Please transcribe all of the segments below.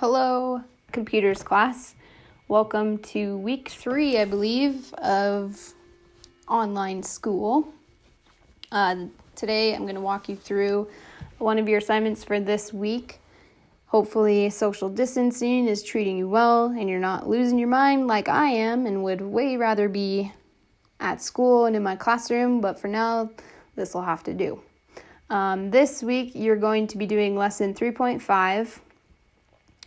Hello, computers class. Welcome to week 3, I believe, of online school. Today I'm going to walk you through one of your assignments for this week. Hopefully social distancing is treating you well and you're not losing your mind like I am and would way rather be at school and in my classroom, but for now, this will have to do. This week you're going to be doing lesson 3.5.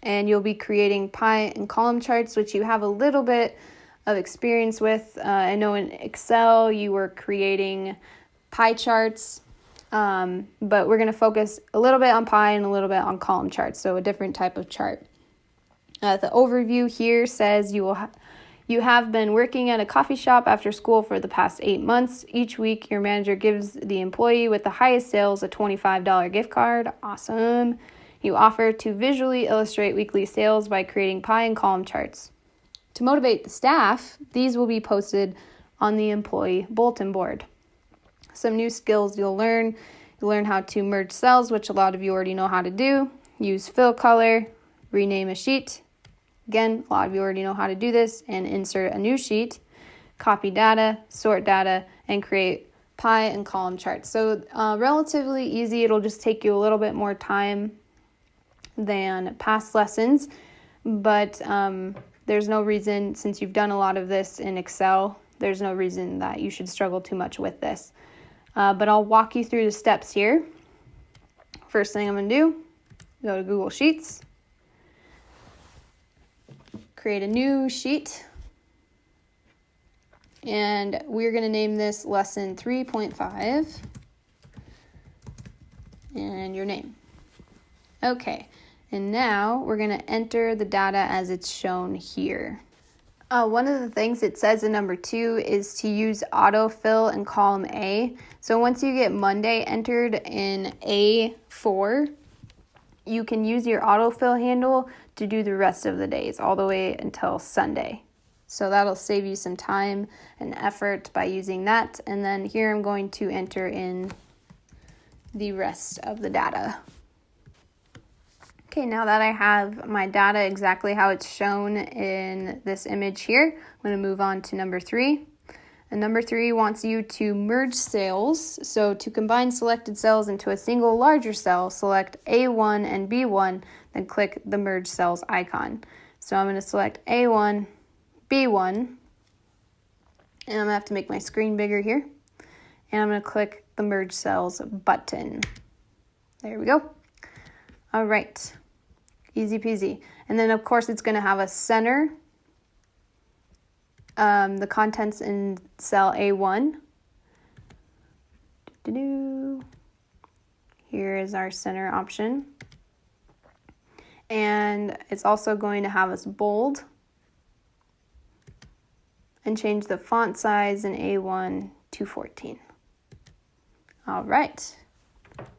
And you'll be creating pie and column charts, which you have a little bit of experience with. I know in Excel you were creating pie charts, but we're going to focus a little bit on pie and a little bit on column charts, so a different type of chart. The overview here says you have been working at a coffee shop after school for the past 8 months. Each week, your manager gives the employee with the highest sales a $25 gift card. Awesome. You offer to visually illustrate weekly sales by creating pie and column charts. To motivate the staff, these will be posted on the employee bulletin board. Some new skills you'll learn how to merge cells, which a lot of you already know how to do. Use fill color, rename a sheet. Again, a lot of you already know how to do this, and insert a new sheet. Copy data, sort data, and create pie and column charts. So relatively easy. It'll just take you a little bit more time than past lessons, but there's no reason, since you've done a lot of this in Excel, there's no reason that you should struggle too much with this. But I'll walk you through the steps here. First thing I'm going to do, go to Google Sheets, create a new sheet, and we're going to name this lesson 3.5, and your name. Okay. And now we're going to enter the data as it's shown here. One of the things it says in number 2 is to use autofill in column A. So once you get Monday entered in A4, you can use your autofill handle to do the rest of the days all the way until Sunday. So that'll save you some time and effort by using that. And then here I'm going to enter in the rest of the data. Okay, now that I have my data exactly how it's shown in this image here, I'm going to move on to number 3. And number 3 wants you to merge cells. So to combine selected cells into a single larger cell, select A1 and B1, then click the merge cells icon. So I'm going to select A1, B1, and I'm going to have to make my screen bigger here. And I'm going to click the merge cells button. There we go. All right. Easy peasy. And then, of course, it's going to have a center, the contents in cell A1. Here is our center option. And it's also going to have us bold and change the font size in A1 to 14. All right.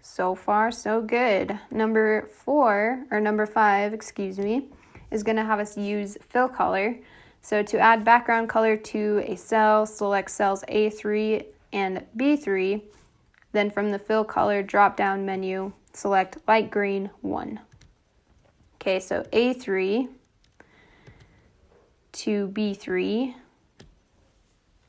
So far, so good. Number 5, is going to have us use fill color. So to add background color to a cell, select cells A3 and B3. Then from the fill color drop-down menu, select light green 1. Okay, so A3 to B3.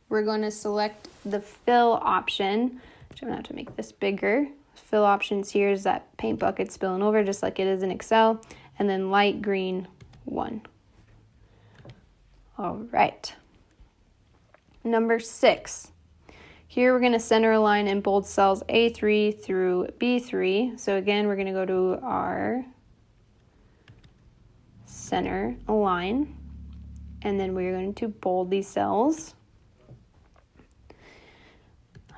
We're going to select the fill option, which I'm going to have to make this bigger. Fill options here is that paint bucket spilling over just like it is in Excel, and then light green 1. All right. Number 6. Here we're going to center align and bold cells A3 through B3. So again, we're going to go to our center align, and then we're going to bold these cells.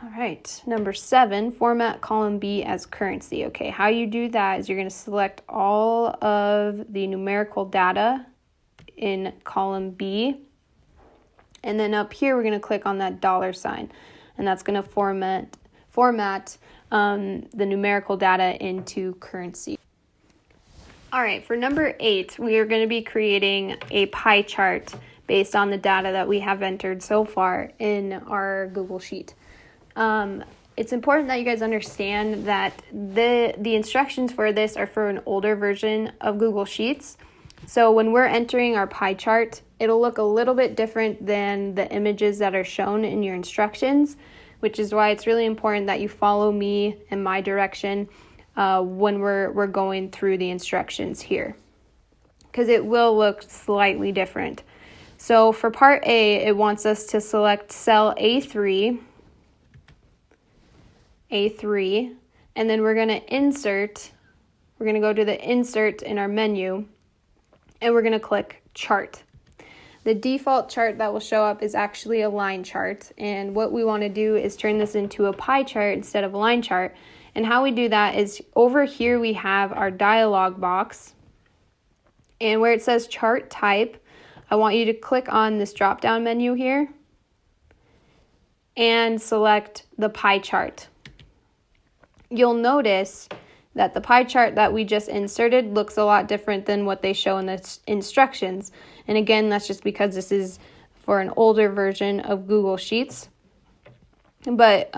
All right, number 7, format column B as currency. Okay, how you do that is you're going to select all of the numerical data in column B. And then up here, we're going to click on that $sign. And that's going to format the numerical data into currency. All right, for number 8, we are going to be creating a pie chart based on the data that we have entered so far in our Google Sheet. It's important that you guys understand that the instructions for this are for an older version of Google Sheets. So when we're entering our pie chart, it'll look a little bit different than the images that are shown in your instructions, which is why it's really important that you follow me and my direction when we're going through the instructions here, because it will look slightly different. So for part A, it wants us to select cell A3, and then we're going to insert. We're going to go to the insert in our menu, and we're going to click chart. The default chart that will show up is actually a line chart, and what we want to do is turn this into a pie chart instead of a line chart. And how we do that is over here we have our dialog box, and where it says chart type, I want you to click on this drop down menu here and select the pie chart. You'll notice that the pie chart that we just inserted looks a lot different than what they show in the instructions. And again, that's just because this is for an older version of Google Sheets. But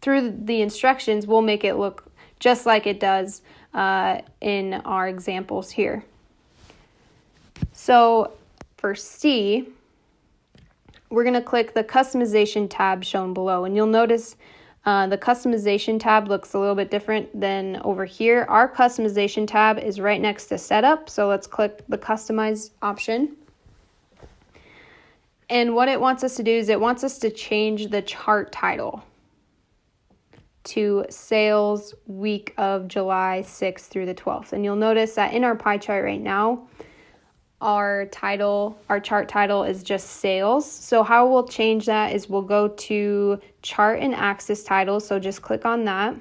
through the instructions, we'll make it look just like it does in our examples here. So for C, we're going to click the customization tab shown below, and you'll notice the customization tab looks a little bit different than over here. Our customization tab is right next to setup, so let's click the customize option. And what it wants us to do is it wants us to change the chart title to sales week of July 6th through the 12th. And you'll notice that in our pie chart right now, our chart title is just sales. So how we'll change that is we'll go to chart and axis title. So just click on that.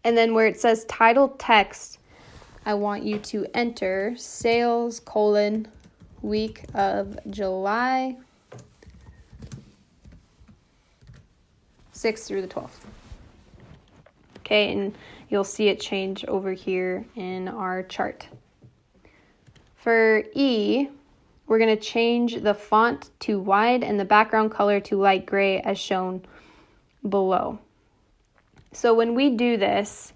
And then where it says title text, I want you to enter sales : week of July 6th through the 12th. Okay, and you'll see it change over here in our chart. For E, we're going to change the font to wide and the background color to light gray as shown below. So when we do this,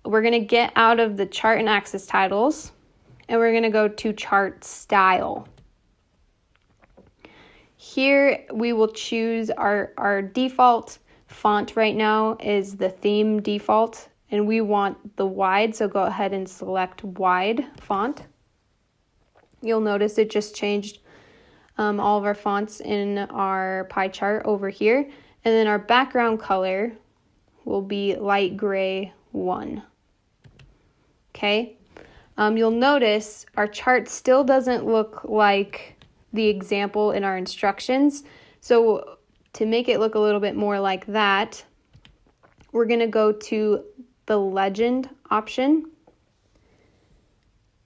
we're going to get out of the chart and axis titles, and we're going to go to chart style. Here we will choose our default font right now is the theme default, and we want the wide, so go ahead and select wide font. You'll notice it just changed all of our fonts in our pie chart over here. And then our background color will be light gray 1. Okay. You'll notice our chart still doesn't look like the example in our instructions. So to make it look a little bit more like that, we're going to go to the legend option.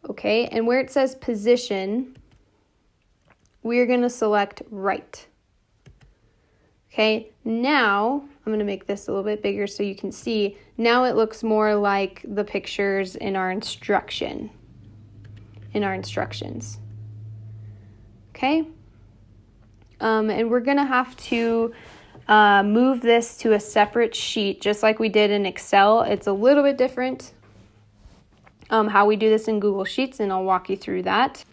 Okay, and where it says position, we're going to select right. Okay, now I'm going to make this a little bit bigger so you can see. Now it looks more like the pictures in our instructions. Okay, and we're going to have to move this to a separate sheet, just like we did in Excel. It's a little bit different how we do this in Google Sheets, and I'll walk you through that.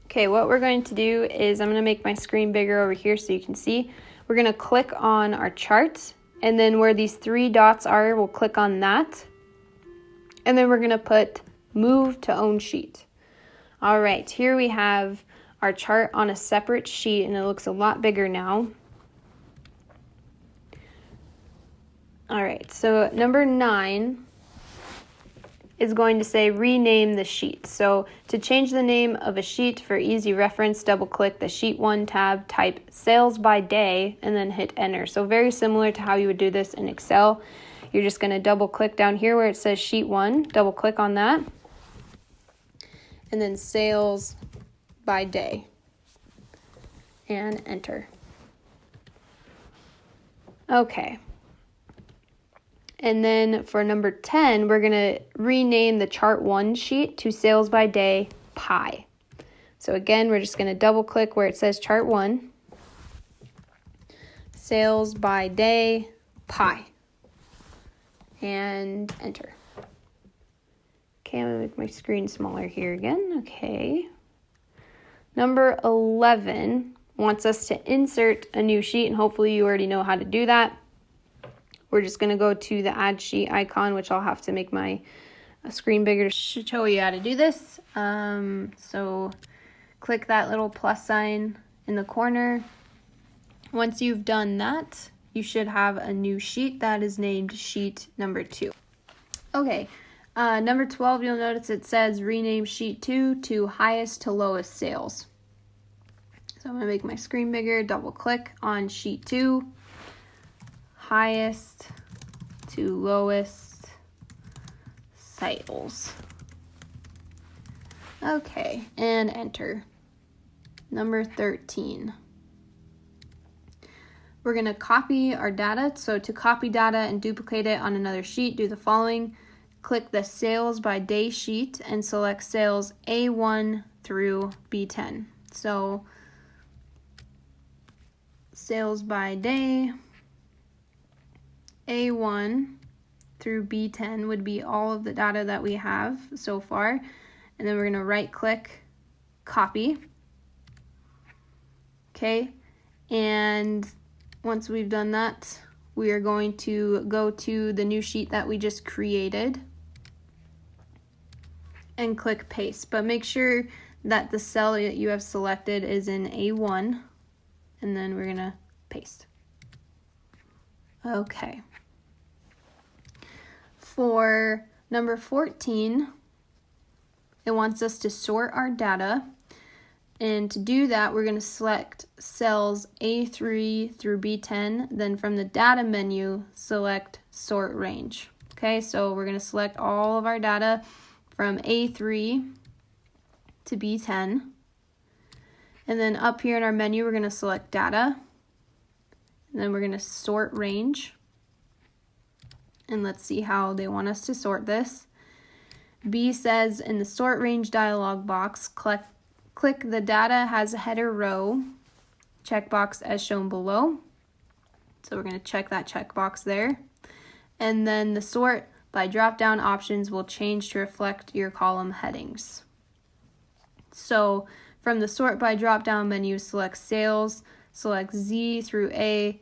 Okay, what we're going to do is I'm going to make my screen bigger over here so you can see. We're going to click on our chart, and then where these 3 dots are, we'll click on that. And then we're going to put move to own sheet. All right, here we have our chart on a separate sheet, and it looks a lot bigger now. All right, so number 9 is going to say rename the sheet. So to change the name of a sheet for easy reference, double click the sheet 1 tab, type sales by day, and then hit enter. So very similar to how you would do this in Excel. You're just going to double click down here where it says sheet 1, double click on that, and then sales by day, and enter. Okay. And then for number 10, we're going to rename the chart 1 sheet to sales by day pie. So again, we're just going to double click where it says chart 1, sales by day pie, and enter. Okay, I'm gonna make my screen smaller here again. Okay. Number 11 wants us to insert a new sheet, and hopefully you already know how to do that. We're just gonna go to the add sheet icon, which I'll have to make my screen bigger to show you how to do this. So click that little plus sign in the corner. Once you've done that, you should have a new sheet that is named sheet number 2. Okay, number 12, you'll notice it says rename sheet 2 to highest to lowest sales. So I'm gonna make my screen bigger, double click on sheet 2, highest to lowest sales. Okay, and enter. Number 13. We're going to copy our data. So to copy data and duplicate it on another sheet, do the following. Click the sales by day sheet and select sales A1 through B10. So sales by day, A1 through B10 would be all of the data that we have so far. And then we're going to right click, copy. Okay, and once we've done that, we are going to go to the new sheet that we just created and click paste. But make sure that the cell that you have selected is in A1, and then we're going to paste. Okay. For number 14, it wants us to sort our data. And to do that, we're going to select cells A3 through B10. Then from the data menu, select sort range. Okay, so we're going to select all of our data from A3 to B10. And then up here in our menu, we're going to select data. And then we're going to sort range. And let's see how they want us to sort this. B says in the sort range dialog box, click the data has a header row checkbox as shown below. So we're going to check that checkbox there. And then the sort by drop-down options will change to reflect your column headings. So from the sort by drop-down menu, select sales, select Z through A,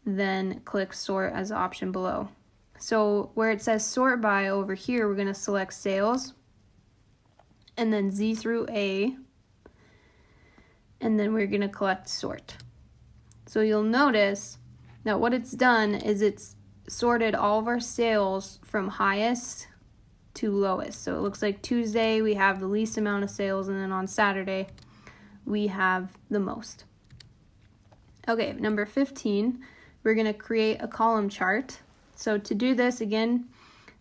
then click sort as the option below. So where it says sort by over here, we're going to select sales, and then Z through A, and then we're going to collect sort. So you'll notice that what it's done is it's sorted all of our sales from highest to lowest. So it looks like Tuesday we have the least amount of sales, and then on Saturday we have the most. Okay, number 15, we're going to create a column chart. So to do this, again,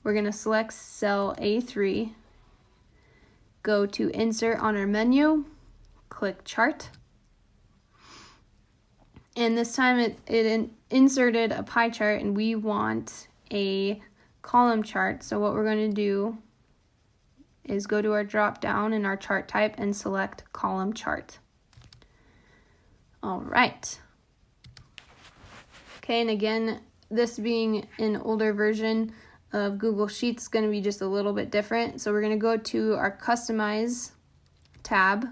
we're going to select cell A3, go to insert on our menu, click chart. And this time it inserted a pie chart, and we want a column chart. So what we're going to do is go to our drop down in our chart type and select column chart. All right. Okay, and again, this being an older version of Google Sheets is going to be just a little bit different. So we're going to go to our Customize tab,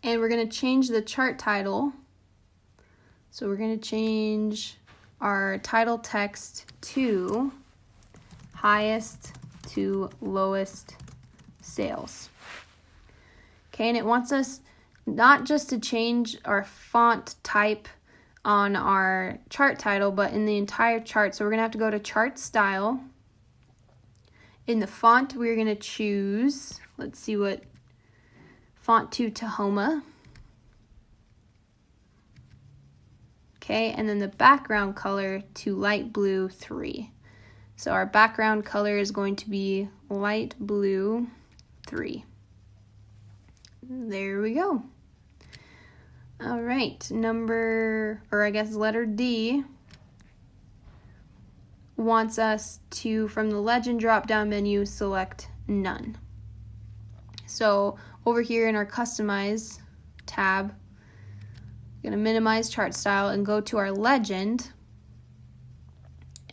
and we're going to change the chart title. So we're going to change our title text to highest to lowest sales. Okay, and it wants us not just to change our font type on our chart title, but in the entire chart. So we're going to have to go to chart style. In the font, we're going to choose, let's see what, font to Tahoma. Okay, and then the background color to light blue 3. So our background color is going to be light blue 3. There we go. All right, letter D wants us to, from the legend drop-down menu, select none. So over here in our Customize tab, we're going to minimize chart style and go to our legend.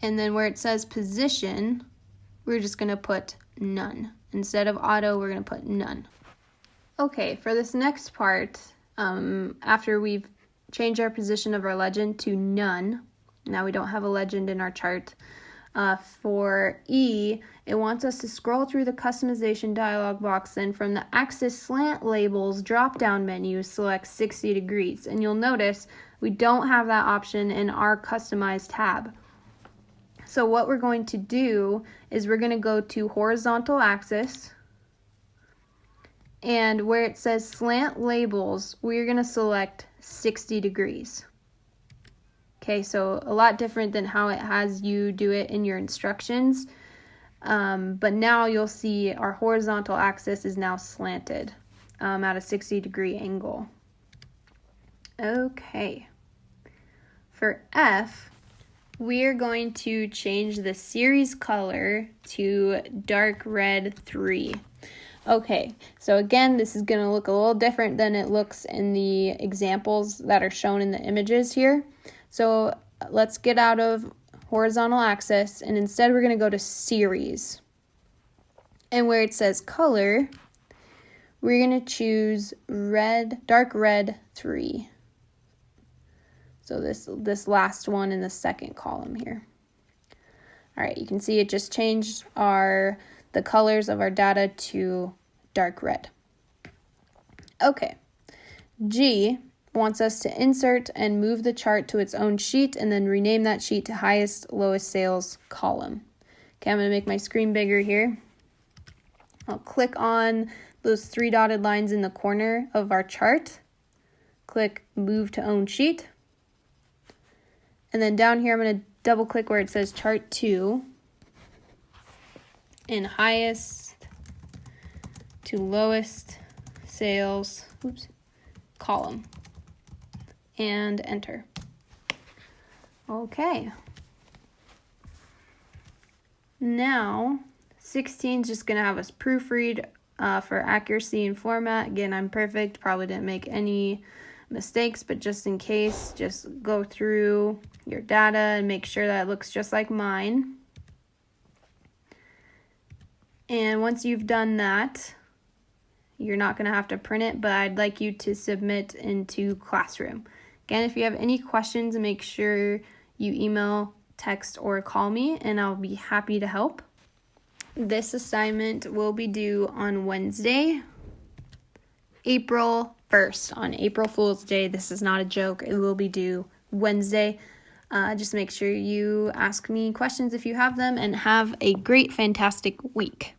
And then where it says position, we're just going to put none. Instead of auto, we're going to put none. Okay, for this next part, after we've changed our position of our legend to none, now we don't have a legend in our chart. For E, it wants us to scroll through the customization dialog box, and from the axis slant labels drop-down menu, select 60 degrees. And you'll notice we don't have that option in our customized tab. So what we're going to do is we're going to go to horizontal axis, and where it says slant labels, we're going to select 60 degrees. Okay, so a lot different than how it has you do it in your instructions. But now you'll see our horizontal axis is now slanted at a 60-degree angle. Okay. For F, we're going to change the series color to dark red 3. Okay, so again, this is going to look a little different than it looks in the examples that are shown in the images here. So let's get out of horizontal axis, and instead we're going to go to series. And where it says color, we're going to choose red, dark red 3. So this last one in the second column here. All right, you can see it just changed the colors of our data to dark red. Okay, G wants us to insert and move the chart to its own sheet and then rename that sheet to highest, lowest sales column. Okay, I'm going to make my screen bigger here. I'll click on those 3 dotted lines in the corner of our chart. Click move to own sheet. And then down here, I'm going to double click where it says chart 2 in highest to lowest sales column. And enter. Okay. Now, 16 is just going to have us proofread for accuracy and format. Again, I'm perfect. Probably didn't make any mistakes, but just in case, just go through your data and make sure that it looks just like mine. And once you've done that, you're not going to have to print it, but I'd like you to submit into Classroom. Again, if you have any questions, make sure you email, text, or call me, and I'll be happy to help. This assignment will be due on Wednesday, April 1st, on April Fool's Day. This is not a joke. It will be due Wednesday. Just make sure you ask me questions if you have them, and have a great, fantastic week.